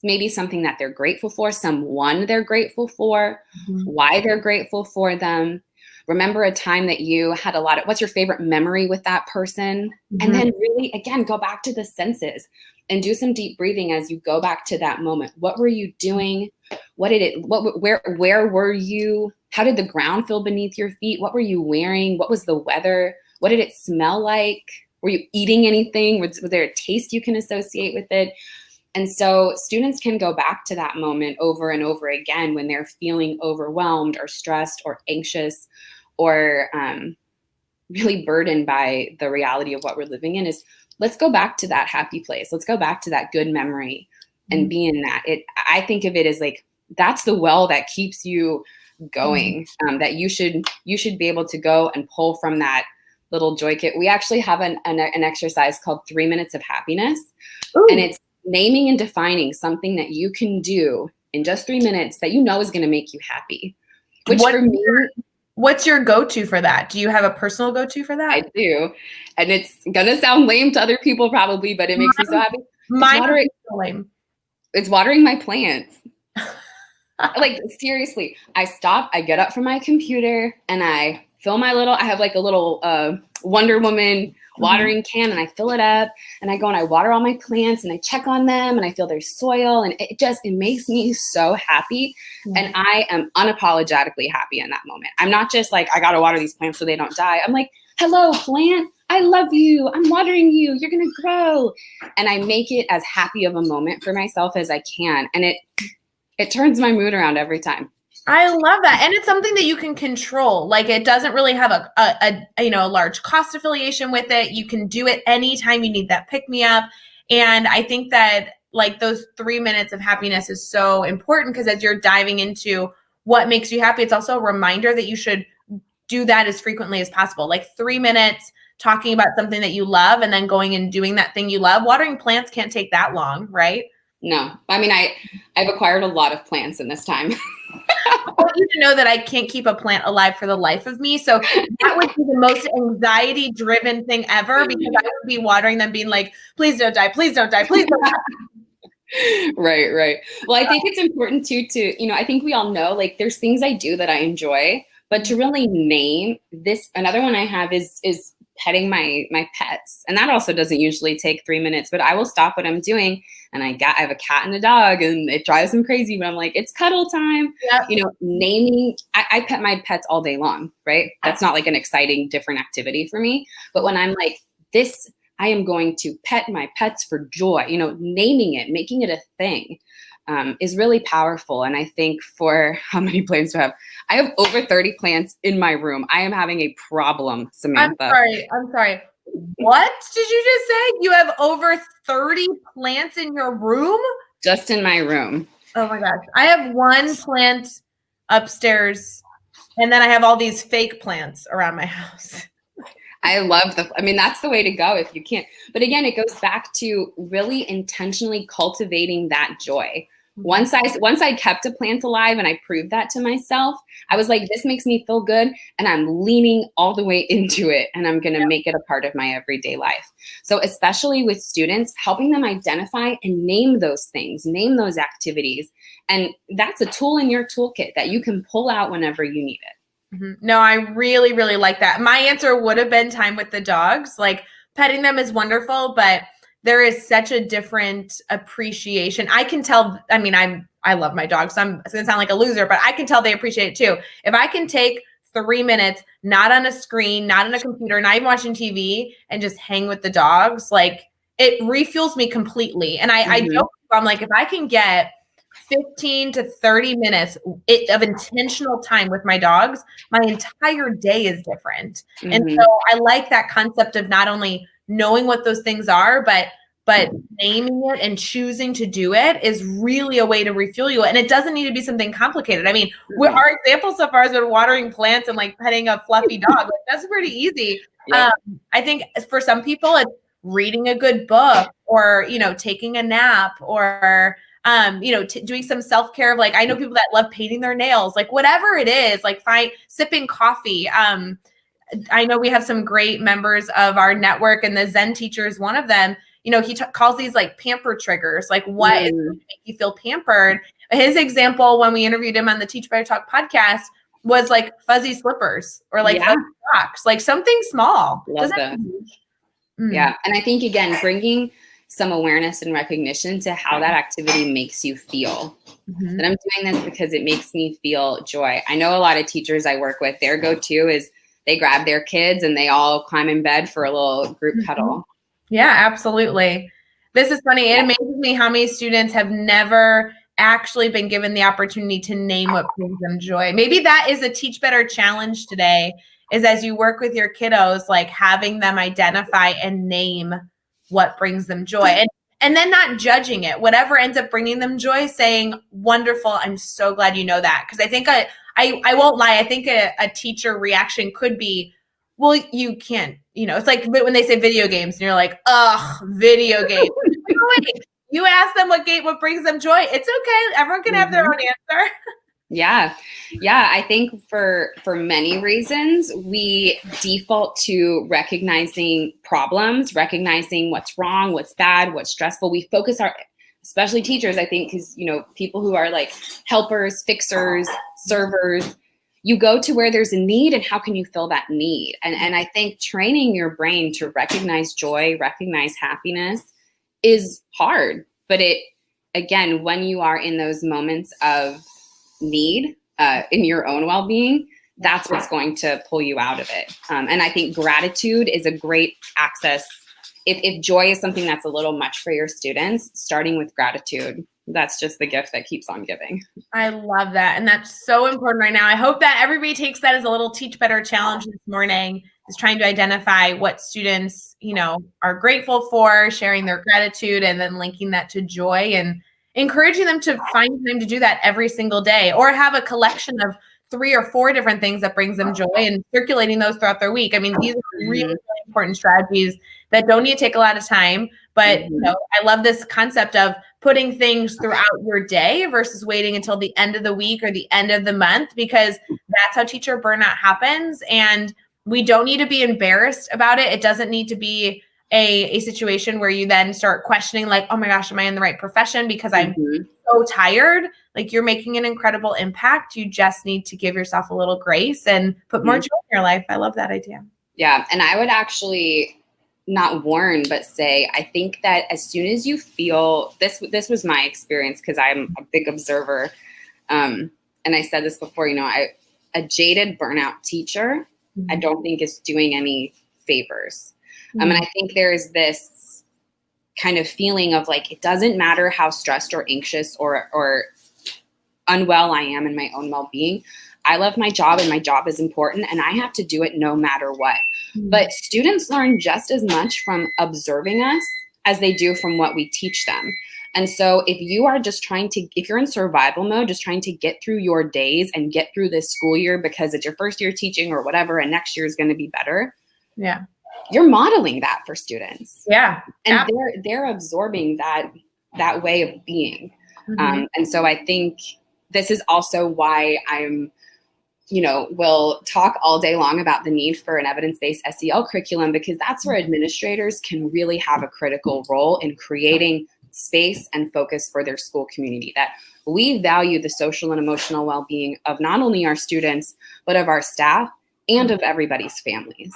maybe something that they're grateful for, someone they're grateful for, why they're grateful for them. Remember a time that you had what's your favorite memory with that person? And then really, again, go back to the senses and do some deep breathing as you go back to that moment. What were you doing? Where were you? How did the ground feel beneath your feet? What were you wearing? What was the weather? What did it smell like? Were you eating anything? Was there a taste you can associate with it? And so students can go back to that moment over and over again when they're feeling overwhelmed or stressed or anxious or really burdened by the reality of what we're living in. Is let's go back to that happy place. Let's go back to that good memory and be in that. I think of it as like, that's the well that keeps you going, that you should be able to go and pull from that little joy kit. We actually have an exercise called 3 minutes of happiness. Ooh. And it's naming and defining something that you can do in just 3 minutes that you know is going to make you happy. What's your go-to for that? Do you have a personal go-to for that? I do. And it's going to sound lame to other people probably, but it makes me so happy. Mine is so lame. It's watering my plants. Like, seriously, I stop, I get up from my computer and I fill I have like a little Wonder Woman watering can, and I fill it up and I go and I water all my plants and I check on them and I feel their soil, and it makes me so happy. And I am unapologetically happy in that moment. I'm not just like, I got to water these plants so they don't die. I'm like, hello, plant. I love you. I'm watering you. You're going to grow. And I make it as happy of a moment for myself as I can. And it turns my mood around every time. I love that. And it's something that you can control. Like, it doesn't really have a large cost affiliation with it. You can do it anytime you need that pick me up. And I think that like those 3 minutes of happiness is so important, because as you're diving into what makes you happy, it's also a reminder that you should do that as frequently as possible. Like 3 minutes talking about something that you love and then going and doing that thing you love. Watering plants can't take that long, right? No. I mean, I've acquired a lot of plants in this time. I want you to know that I can't keep a plant alive for the life of me. So that would be the most anxiety-driven thing ever, because I would be watering them being like, please don't die, please don't die, please don't die. Right. Well, I think it's important too I think we all know, like, there's things I do that I enjoy, but to really name this, another one I have is petting my pets. And that also doesn't usually take 3 minutes, but I will stop what I'm doing. And I have a cat and a dog, and it drives them crazy, but I'm like, it's cuddle time. Yep. Naming, I pet my pets all day long, right? That's not like an exciting, different activity for me. But when I'm like, this, I am going to pet my pets for joy, naming it, making it a thing, is really powerful. And I think for how many plants do I have? I have over 30 plants in my room. I am having a problem, Samantha. I'm sorry. What did you just say? You have over 30 plants in your room? Just in my room. Oh my gosh. I have one plant upstairs, and then I have all these fake plants around my house. I love that's the way to go if you can't. But again, it goes back to really intentionally cultivating that joy. Once I kept a plant alive and I proved that to myself, I was like, this makes me feel good, and I'm leaning all the way into it, and I'm going to make it a part of my everyday life. So especially with students, helping them identify and name those things, name those activities. And that's a tool in your toolkit that you can pull out whenever you need it. Mm-hmm. No, I really, really like that. My answer would have been time with the dogs. Like, petting them is wonderful, but there is such a different appreciation. I can tell, I'm I love my dogs. So it's going to sound like a loser, but I can tell they appreciate it too. If I can take 3 minutes, not on a screen, not on a computer, not even watching TV, and just hang with the dogs, like it refuels me completely. And I joke, I'm like, if I can get 15 to 30 minutes of intentional time with my dogs, my entire day is different. And so I like that concept of not only knowing what those things are, but naming it and choosing to do it is really a way to refuel you. And it doesn't need to be something complicated. I mean, our example so far has been watering plants and like petting a fluffy dog. Like, that's pretty easy. Yep. I think for some people, it's reading a good book or, taking a nap or, doing some self-care of like, I know people that love painting their nails, like whatever it is, like sipping coffee. I know we have some great members of our network, and the Zen teacher is one of them. He calls these like pamper triggers, like what is going to make you feel pampered. His example when we interviewed him on the Teach Better Talk podcast was like fuzzy slippers or like fuzzy socks, like something small. Love that. Yeah. And I think, again, bringing some awareness and recognition to how that activity makes you feel. That I'm doing this because it makes me feel joy. I know a lot of teachers I work with, their go-to is they grab their kids and they all climb in bed for a little group cuddle. Yeah, absolutely. This is funny. It amazes me how many students have never actually been given the opportunity to name what brings them joy. Maybe that is a Teach Better challenge today, is as you work with your kiddos, like having them identify and name what brings them joy. And then not judging it, whatever ends up bringing them joy, saying, wonderful, I'm so glad you know that. Because I think I won't lie. I think a teacher reaction could be, well, you can't, it's like when they say video games and you're like, ugh, video games. Wait, you ask them what brings them joy. It's okay. Everyone can have their own answer. Yeah. I think for many reasons, we default to recognizing problems, recognizing what's wrong, what's bad, what's stressful. We focus especially teachers, I think, because, people who are like helpers, fixers, servers, you go to where there's a need and how can you fill that need? And I think training your brain to recognize joy, recognize happiness is hard. But again, when you are in those moments of need in your own well-being, that's what's going to pull you out of it. And I think gratitude is a great access. If joy is something that's a little much for your students, starting with gratitude, that's just the gift that keeps on giving. I love that. And that's so important right now. I hope that everybody takes that as a little Teach Better challenge this morning, is trying to identify what students, are grateful for, sharing their gratitude, and then linking that to joy and encouraging them to find time to do that every single day, or have a collection of 3 or 4 different things that brings them joy and circulating those throughout their week. I mean, these are really, really important strategies that don't need to take a lot of time, but I love this concept of putting things throughout your day versus waiting until the end of the week or the end of the month, because that's how teacher burnout happens. And we don't need to be embarrassed about it. It doesn't need to be a situation where you then start questioning, like, oh my gosh, am I in the right profession because I'm so tired? Like, you're making an incredible impact. You just need to give yourself a little grace and put more joy in your life. I love that idea. Yeah. And I would actually not warn, but say, I think that as soon as you feel this was my experience, because I'm a big observer. And I said this before, a jaded burnout teacher, I don't think is doing any favors. And I think there's this kind of feeling of like, it doesn't matter how stressed or anxious or unwell I am in my own well-being. I love my job and my job is important and I have to do it no matter what. But students learn just as much from observing us as they do from what we teach them. And so if you are just if you're in survival mode, just trying to get through your days and get through this school year because it's your first year teaching or whatever, and next year is going to be better. Yeah. You're modeling that for students. Yeah. And they're absorbing that way of being. And so I think this is also why I'm, will talk all day long about the need for an evidence-based SEL curriculum, because that's where administrators can really have a critical role in creating space and focus for their school community, that we value the social and emotional well-being of not only our students, but of our staff and of everybody's families.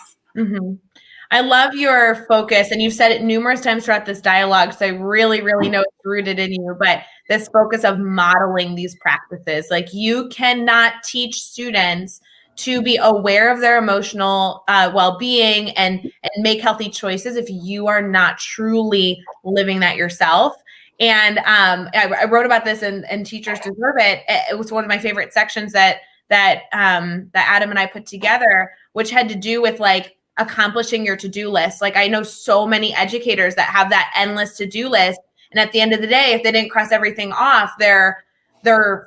I love your focus, and you've said it numerous times throughout this dialogue, so I really, really know it's rooted in you, but this focus of modeling these practices. Like, you cannot teach students to be aware of their emotional well-being and make healthy choices if you are not truly living that yourself. And I wrote about this in Teachers Deserve It. It was one of my favorite sections that Adam and I put together, which had to do with like accomplishing your to-do list. Like, I know so many educators that have that endless to-do list, and at the end of the day, if they didn't cross everything off, they're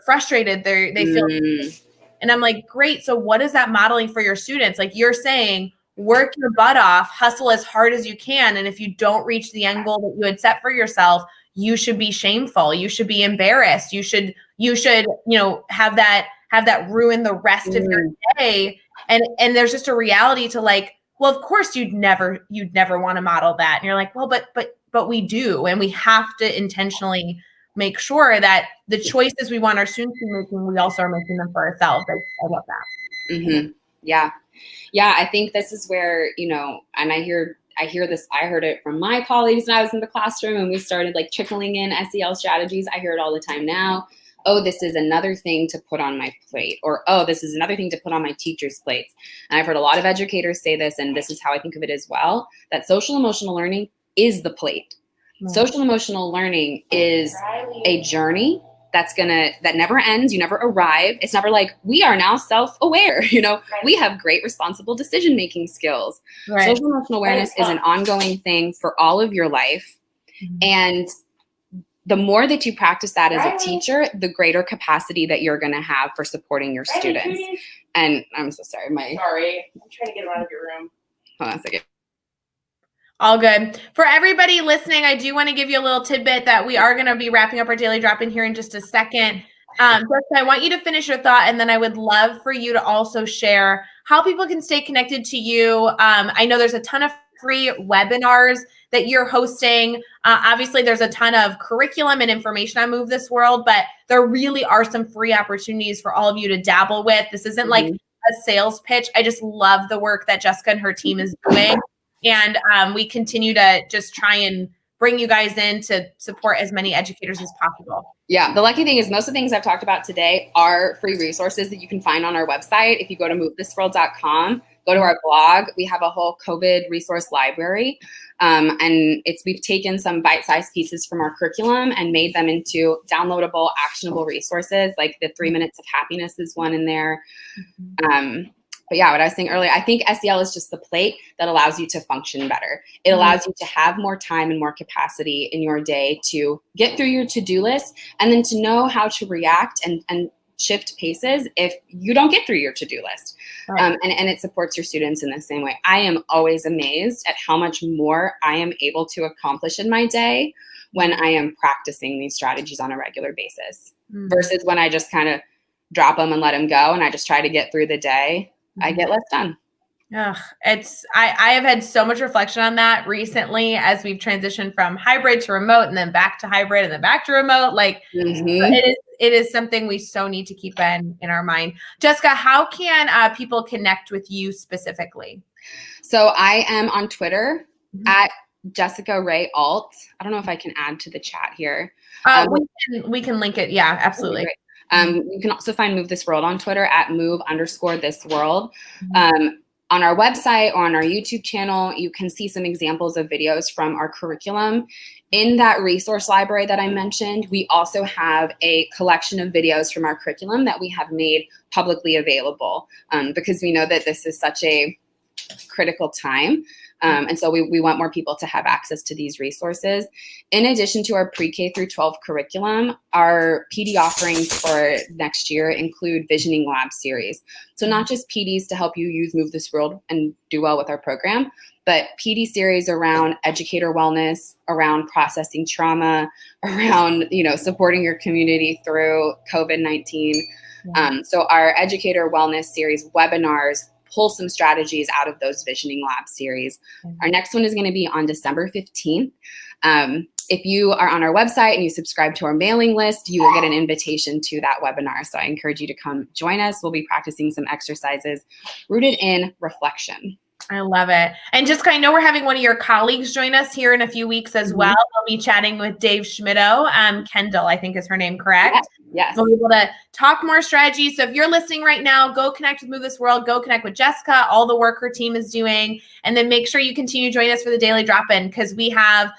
frustrated. They feel, and I'm like, great. So what is that modeling for your students? Like, you're saying, work your butt off, hustle as hard as you can, and if you don't reach the end goal that you had set for yourself, you should be shameful. You should be embarrassed. You should have that ruin the rest of your day. And there's just a reality to like, well, of course you'd never want to model that. And you're like, well, but we do. And we have to intentionally make sure that the choices we want our students to be making, we also are making them for ourselves. I love that. Mm-hmm. Yeah. I think this is where, and I hear this, I heard it from my colleagues when I was in the classroom and we started like trickling in SEL strategies. I hear it all the time now. Oh, this is another thing to put on my plate, or, oh, this is another thing to put on my teacher's plates. And I've heard a lot of educators say this, and this is how I think of it as well, that social emotional learning is the plate. Mm-hmm. Social emotional learning is a journey that never ends. You never arrive. It's never like, we are now self-aware. We have great responsible decision-making skills. Right. Social emotional awareness is an ongoing thing for all of your life. Mm-hmm. And the more that you practice that as a teacher, the greater capacity that you're going to have for supporting your students. And I'm so sorry. Sorry. I'm trying to get him out of your room. Hold on a second. All good. For everybody listening, I do want to give you a little tidbit that we are going to be wrapping up our daily drop-in here in just a second. I want you to finish your thought, and then I would love for you to also share how people can stay connected to you. I know there's a ton of free webinars that you're hosting. Obviously, there's a ton of curriculum and information on Move This World, but there really are some free opportunities for all of you to dabble with. This isn't like a sales pitch. I just love the work that Jessica and her team is doing. And we continue to just try and bring you guys in to support as many educators as possible. Yeah, the lucky thing is most of the things I've talked about today are free resources that you can find on our website. If you go to movethisworld.com, go to our blog, we have a whole COVID resource library. And we've taken some bite-sized pieces from our curriculum and made them into downloadable, actionable resources. Like the 3 Minutes of Happiness is one in there. But yeah, what I was saying earlier, I think SEL is just the plate that allows you to function better. It allows you to have more time and more capacity in your day to get through your to-do list, and then to know how to react and shift paces if you don't get through your to-do list. Right. And it supports your students in the same way. I am always amazed at how much more I am able to accomplish in my day when I am practicing these strategies on a regular basis versus when I just kind of drop them and let them go and I just try to get through the day. I get less done. I have had so much reflection on that recently as we've transitioned from hybrid to remote and then back to hybrid and then back to remote. Like it is something we so need to keep in our mind. Jessica, how can people connect with you specifically? So I am on Twitter at Jessica Ray Alt. I don't know if I can add to the chat here. We can link it. Yeah, absolutely. Okay, you can also find Move This World on Twitter at move_this_world. On our website or on our YouTube channel, you can see some examples of videos from our curriculum. In that resource library that I mentioned, we also have a collection of videos from our curriculum that we have made publicly available because we know that this is such a critical time. And so we want more people to have access to these resources. In addition to our pre-K through 12 curriculum, our PD offerings for next year include Visioning Lab series. So not just PDs to help you use Move This World and do well with our program, but PD series around educator wellness, around processing trauma, around, supporting your community through COVID-19. So our educator wellness series webinars pull some strategies out of those Visioning Lab series. Our next one is going to be on December 15th. If you are on our website and you subscribe to our mailing list, you will get an invitation to that webinar. So I encourage you to come join us. We'll be practicing some exercises rooted in reflection. I love it. And Jessica, I know we're having one of your colleagues join us here in a few weeks as well. We'll be chatting with Dave Schmittou. Kendall, I think is her name, correct? Yes. We'll be able to talk more strategy. So if you're listening right now, go connect with Move This World. Go connect with Jessica, all the work her team is doing. And then make sure you continue to join us for the Daily Drop-In, because we have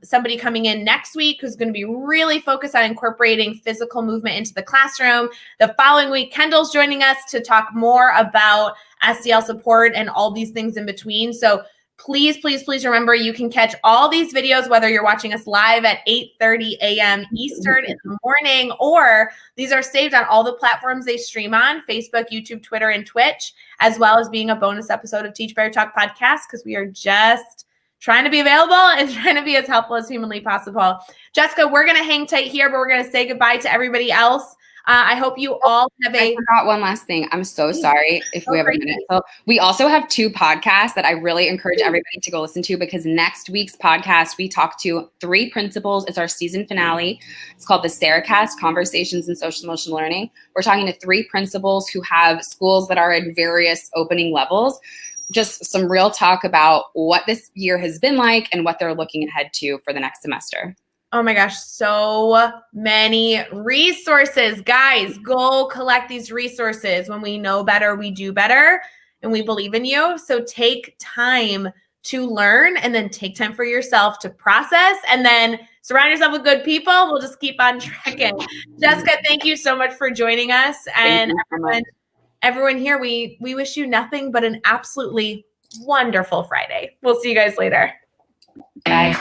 somebody coming in next week who's going to be really focused on incorporating physical movement into the classroom. The following week, Kendall's joining us to talk more about SEL support and all these things in between. So please, please, please remember, you can catch all these videos, whether you're watching us live at 8:30 a.m. Eastern in the morning, or these are saved on all the platforms they stream on: Facebook, YouTube, Twitter, and Twitch, as well as being a bonus episode of Teach Better Talk podcast, because we are just trying to be available and trying to be as helpful as humanly possible. Jessica, we're going to hang tight here, but we're going to say goodbye to everybody else. I hope you all have I forgot one last thing. I'm so sorry if we have a minute. So we also have 2 podcasts that I really encourage everybody to go listen to, because next week's podcast, we talk to 3 principals. It's our season finale. It's called the Sarahcast, Conversations in Social Emotional Learning. We're talking to 3 principals who have schools that are at various opening levels. Just some real talk about what this year has been like and what they're looking ahead to for the next semester. Oh my gosh, so many resources. Guys, go collect these resources. When we know better, we do better, and we believe in you. So take time to learn, and then take time for yourself to process, and then surround yourself with good people. We'll just keep on tracking. Jessica, thank you so much for joining us. And everyone here, we wish you nothing but an absolutely wonderful Friday. We'll see you guys later. Bye.